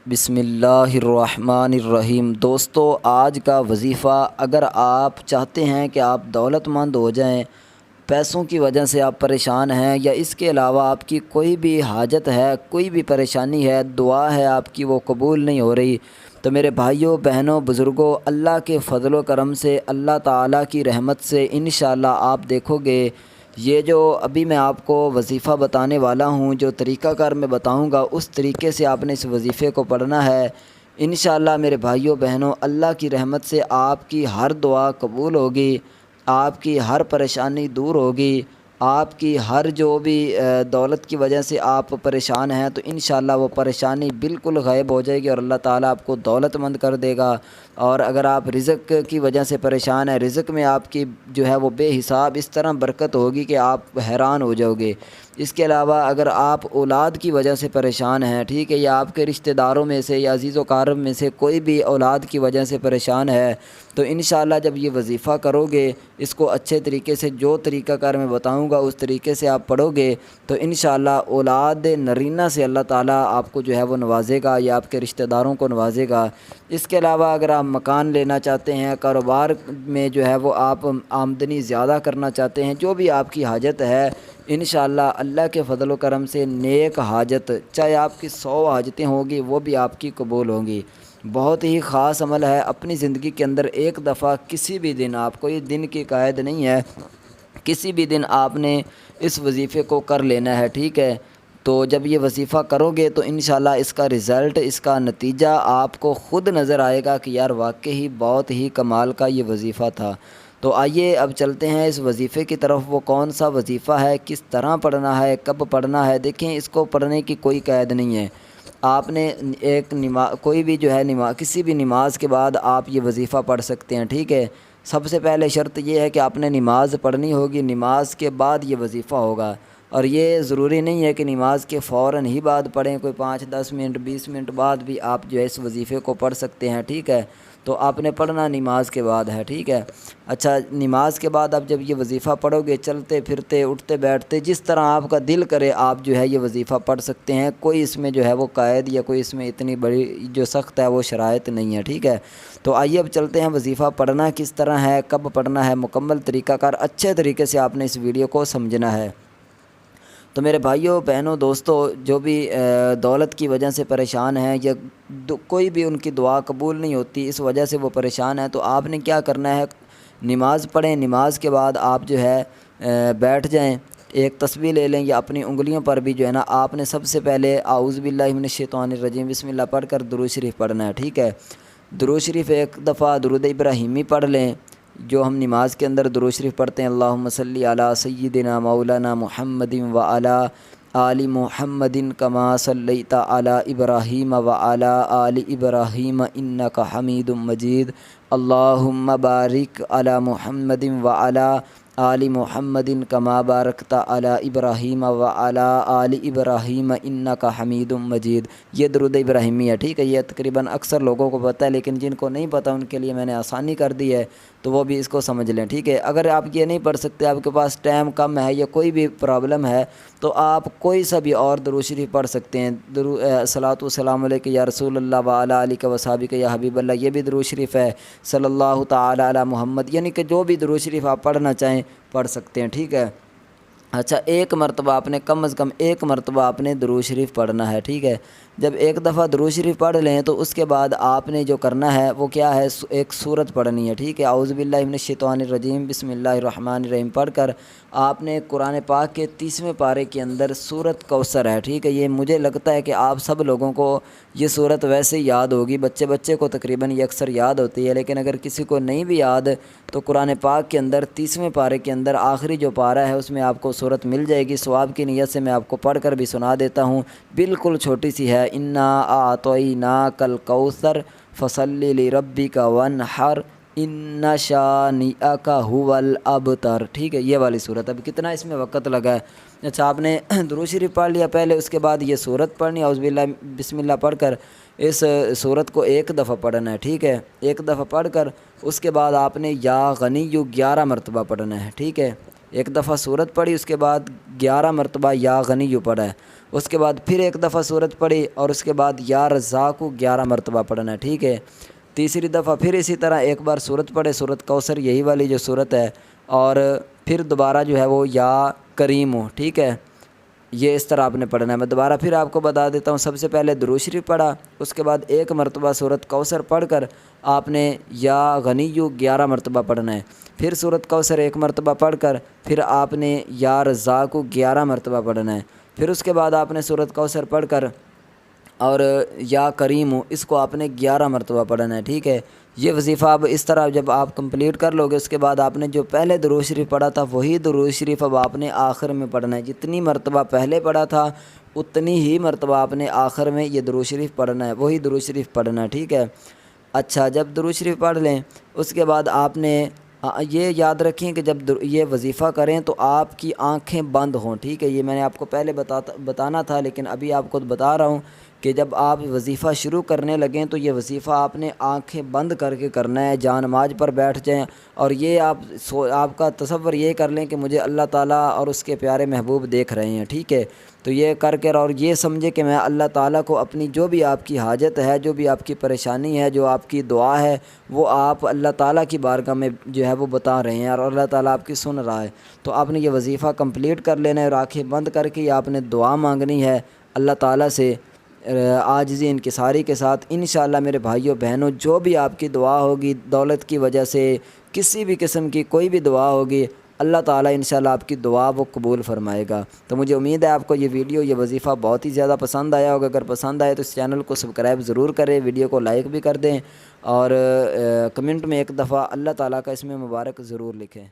بسم اللہ الرحمن الرحیم۔ دوستو، آج کا وظیفہ، اگر آپ چاہتے ہیں کہ آپ دولت مند ہو جائیں، پیسوں کی وجہ سے آپ پریشان ہیں یا اس کے علاوہ آپ کی کوئی بھی حاجت ہے، کوئی بھی پریشانی ہے، دعا ہے آپ کی وہ قبول نہیں ہو رہی، تو میرے بھائیوں، بہنوں، بزرگوں، اللہ کے فضل و کرم سے، اللہ تعالیٰ کی رحمت سے انشاءاللہ آپ دیکھو گے، یہ جو ابھی میں آپ کو وظیفہ بتانے والا ہوں، جو طریقہ کار میں بتاؤں گا، اس طریقے سے آپ نے اس وظیفے کو پڑھنا ہے۔ انشاءاللہ میرے بھائیوں بہنوں، اللہ کی رحمت سے آپ کی ہر دعا قبول ہوگی، آپ کی ہر پریشانی دور ہوگی، آپ کی ہر جو بھی دولت کی وجہ سے آپ پریشان ہیں، تو انشاءاللہ وہ پریشانی بالکل غائب ہو جائے گی اور اللہ تعالیٰ آپ کو دولت مند کر دے گا۔ اور اگر آپ رزق کی وجہ سے پریشان ہیں، رزق میں آپ کی جو ہے وہ بے حساب اس طرح برکت ہوگی کہ آپ حیران ہو جاؤ گے۔ اس کے علاوہ اگر آپ اولاد کی وجہ سے پریشان ہیں، ٹھیک ہے، یا آپ کے رشتہ داروں میں سے یا عزیز و اقارب میں سے کوئی بھی اولاد کی وجہ سے پریشان ہے، تو انشاءاللہ جب یہ وظیفہ کرو گے، اس کو اچھے طریقے سے، جو طریقہ کار میں بتاؤں گا اس طریقے سے آپ پڑھو گے، تو انشاءاللہ اولاد نرینہ سے اللہ تعالیٰ آپ کو جو ہے وہ نوازے گا یا آپ کے رشتہ داروں کو نوازے گا۔ اس کے علاوہ اگر آپ مکان لینا چاہتے ہیں، کاروبار میں جو ہے وہ آپ آمدنی زیادہ کرنا چاہتے ہیں، جو بھی آپ کی حاجت ہے، انشاءاللہ اللہ کے فضل و کرم سے نیک حاجت، چاہے آپ کی 100 حاجتیں ہوں گی، وہ بھی آپ کی قبول ہوں گی۔ بہت ہی خاص عمل ہے، اپنی زندگی کے اندر ایک دفعہ کسی بھی دن، آپ کو یہ دن کی قید نہیں ہے، کسی بھی دن آپ نے اس وظیفے کو کر لینا ہے، ٹھیک ہے۔ تو جب یہ وظیفہ کرو گے تو انشاءاللہ اس کا رزلٹ، اس کا نتیجہ آپ کو خود نظر آئے گا کہ یار واقعی بہت ہی کمال کا یہ وظیفہ تھا۔ تو آئیے اب چلتے ہیں اس وظیفے کی طرف۔ وہ کون سا وظیفہ ہے، کس طرح پڑھنا ہے، کب پڑھنا ہے؟ دیکھیں، اس کو پڑھنے کی کوئی قید نہیں ہے۔ آپ نے ایک کوئی بھی جو ہے کسی بھی نماز کے بعد آپ یہ وظیفہ پڑھ سکتے ہیں، ٹھیک ہے۔ سب سے پہلے شرط یہ ہے کہ آپ نے نماز پڑھنی ہوگی، نماز کے بعد یہ وظیفہ ہوگا، اور یہ ضروری نہیں ہے کہ نماز کے فوراً ہی بعد پڑھیں، کوئی 5 10 منٹ 20 منٹ بعد بھی آپ جو ہے اس وظیفے کو پڑھ سکتے ہیں، ٹھیک ہے۔ تو آپ نے پڑھنا نماز کے بعد ہے، ٹھیک ہے۔ اچھا، نماز کے بعد آپ جب یہ وظیفہ پڑھو گے، چلتے پھرتے، اٹھتے بیٹھتے، جس طرح آپ کا دل کرے آپ جو ہے یہ وظیفہ پڑھ سکتے ہیں، کوئی اس میں جو ہے وہ قید یا کوئی اس میں اتنی بڑی جو سخت ہے وہ شرائط نہیں ہے، ٹھیک ہے۔ تو آئیے اب چلتے ہیں، وظیفہ پڑھنا کس طرح ہے، کب پڑھنا ہے، مکمل طریقہ کار اچھے طریقے سے آپ نے اس ویڈیو کو سمجھنا ہے۔ تو میرے بھائیوں، بہنوں، دوستوں، جو بھی دولت کی وجہ سے پریشان ہیں یا کوئی بھی ان کی دعا قبول نہیں ہوتی، اس وجہ سے وہ پریشان ہیں، تو آپ نے کیا کرنا ہے، نماز پڑھیں، نماز کے بعد آپ جو ہے بیٹھ جائیں، ایک تسبیح لے لیں یا اپنی انگلیوں پر بھی جو ہے نا، آپ نے سب سے پہلے اعوذ باللہ من الشیطان الرجیم بسم اللہ پڑھ کر درود شریف پڑھنا ہے، ٹھیک ہے۔ درود شریف ایک دفعہ درود ابراہیمی پڑھ لیں، جو ہم نماز کے اندر درود شریف پڑھتے ہیں، اللہم صلی علی سیدنا مولانا محمد وعلی آل محمد کما صلیت علی ابراہیم وعلی آل ابراہیم انک حمید مجید، اللہم بارک علی محمد وعلی آل محمد کما بارکت علی ابراہیم وعلی آل ابراہیم انک حمید مجید۔ یہ درود ابراہیمی ہے، ٹھیک ہے۔ یہ تقریباً اکثر لوگوں کو پتہ ہے، لیکن جن کو نہیں پتہ ان کے لیے میں نے آسانی کر دی ہے، تو وہ بھی اس کو سمجھ لیں، ٹھیک ہے۔ اگر آپ یہ نہیں پڑھ سکتے، آپ کے پاس ٹائم کم ہے یا کوئی بھی پرابلم ہے، تو آپ کوئی سا بھی اور درود شریف پڑھ سکتے ہیں۔ صلاۃ والسلام علیک یا رسول اللہ وعلی آلک وصحبک یا حبیب اللہ، یہ بھی درود شریف ہے۔ صلی اللہ تعالی علی محمد، یعنی کہ جو بھی درود شریف آپ پڑھنا چاہیں پڑھ سکتے ہیں، ٹھیک ہے۔ اچھا، ایک مرتبہ آپ نے کم از کم ایک مرتبہ آپ نے درود شریف پڑھنا ہے، ٹھیک ہے۔ جب ایک دفعہ درود شریف پڑھ لیں تو اس کے بعد آپ نے جو کرنا ہے وہ کیا ہے، ایک سورت پڑھنی ہے، ٹھیک ہے۔ اعوذ باللہ من الشیطان الرجیم بسم اللہ الرحمن الرحیم پڑھ کر آپ نے قرآن پاک کے 30ویں پارے کے اندر سورت کوثر ہے، ٹھیک ہے۔ یہ مجھے لگتا ہے کہ آپ سب لوگوں کو یہ سورت ویسے ہی یاد ہوگی، بچے کو تقریباً یہ اکثر یاد ہوتی ہے، لیکن اگر کسی کو نہیں بھی یاد تو قرآن پاک کے اندر 30ویں پارے کے اندر آخری جو پارہ ہے اس میں آپ کو سورت مل جائے گی۔ ثواب کی نیت سے میں آپ کو پڑھ کر بھی سنا دیتا ہوں، بالکل چھوٹی سی ہے۔ انا اعطیناک الکوثر فصلی لربک وانحر ان شانئک ھو الابتر، ٹھیک ہے، یہ والی صورت۔ اب کتنا اس میں وقت لگا ہے۔ اچھا، آپ نے درود شریف پڑھ لیا پہلے، اس کے بعد یہ صورت پڑھنی، اعوذ باللہ بسم اللہ پڑھ کر اس صورت کو ایک دفعہ پڑھنا ہے، ٹھیک ہے۔ ایک دفعہ پڑھ کر اس کے بعد آپ نے یا غنی 11 مرتبہ پڑھنا ہے، ٹھیک ہے۔ ایک دفعہ سورت پڑھی، اس کے بعد 11 مرتبہ یا غنی پڑھا ہے، اس کے بعد پھر ایک دفعہ سورت پڑھی اور اس کے بعد یا رزاق 11 مرتبہ پڑھنا ہے، ٹھیک ہے۔ تیسری دفعہ پھر اسی طرح ایک بار سورت پڑھے، سورت کوثر یہی والی جو سورت ہے، اور پھر دوبارہ جو ہے وہ یا کریم ہو، ٹھیک ہے، یہ اس طرح آپ نے پڑھنا ہے۔ میں دوبارہ پھر آپ کو بتا دیتا ہوں، سب سے پہلے درود شریف پڑھا، اس کے بعد ایک مرتبہ سورت کوثر پڑھ کر آپ نے یا غنی 11 مرتبہ پڑھنا ہے، پھر سورت کوثر ایک مرتبہ پڑھ کر پھر آپ نے یا رزاق 11 مرتبہ پڑھنا ہے، پھر اس کے بعد آپ نے سورت کوثر پڑھ کر اور یا کریم اس کو آپ نے 11 مرتبہ پڑھنا ہے، ٹھیک ہے۔ یہ وظیفہ اب اس طرح جب آپ کمپلیٹ کر لو گے، اس کے بعد آپ نے جو پہلے درود شریف پڑھا تھا وہی درود شریف اب آپ نے آخر میں پڑھنا ہے، جتنی مرتبہ پہلے پڑھا تھا اتنی ہی مرتبہ آپ نے آخر میں یہ درود شریف پڑھنا ہے، وہی درود شریف پڑھنا ہے، ٹھیک ہے۔ اچھا، جب درود شریف پڑھ لیں اس کے بعد آپ نے یہ یاد رکھیں کہ جب یہ وظیفہ کریں تو آپ کی آنکھیں بند ہوں، ٹھیک ہے۔ یہ میں نے آپ کو پہلے بتانا تھا، لیکن ابھی آپ کو بتا رہا ہوں کہ جب آپ وظیفہ شروع کرنے لگیں تو یہ وظیفہ آپ نے آنکھیں بند کر کے کرنا ہے، جان نماز پر بیٹھ جائیں اور یہ آپ کا تصور یہ کر لیں کہ مجھے اللہ تعالیٰ اور اس کے پیارے محبوب دیکھ رہے ہیں، ٹھیک ہے۔ تو یہ کر کے اور یہ سمجھے کہ میں اللہ تعالیٰ کو اپنی جو بھی آپ کی حاجت ہے، جو بھی آپ کی پریشانی ہے، جو آپ کی دعا ہے، وہ آپ اللہ تعالیٰ کی بارگاہ میں جو ہے وہ بتا رہے ہیں اور اللہ تعالیٰ آپ کی سن رہا ہے۔ تو آپ نے یہ وظیفہ کمپلیٹ کر لینا ہے اور آنکھیں بند کر کے یہ آپ نے دعا مانگنی ہے اللہ تعالیٰ سے عاجزی انکساری کے ساتھ۔ انشاءاللہ میرے بھائیوں بہنوں، جو بھی آپ کی دعا ہوگی دولت کی وجہ سے، کسی بھی قسم کی کوئی بھی دعا ہوگی، اللہ تعالیٰ انشاءاللہ آپ کی دعا وہ قبول فرمائے گا۔ تو مجھے امید ہے آپ کو یہ ویڈیو، یہ وظیفہ بہت ہی زیادہ پسند آیا ہوگا۔ اگر پسند آئے تو اس چینل کو سبسکرائب ضرور کریں، ویڈیو کو لائک بھی کر دیں اور کمنٹ میں ایک دفعہ اللہ تعالیٰ کا اسم مبارک ضرور لکھیں۔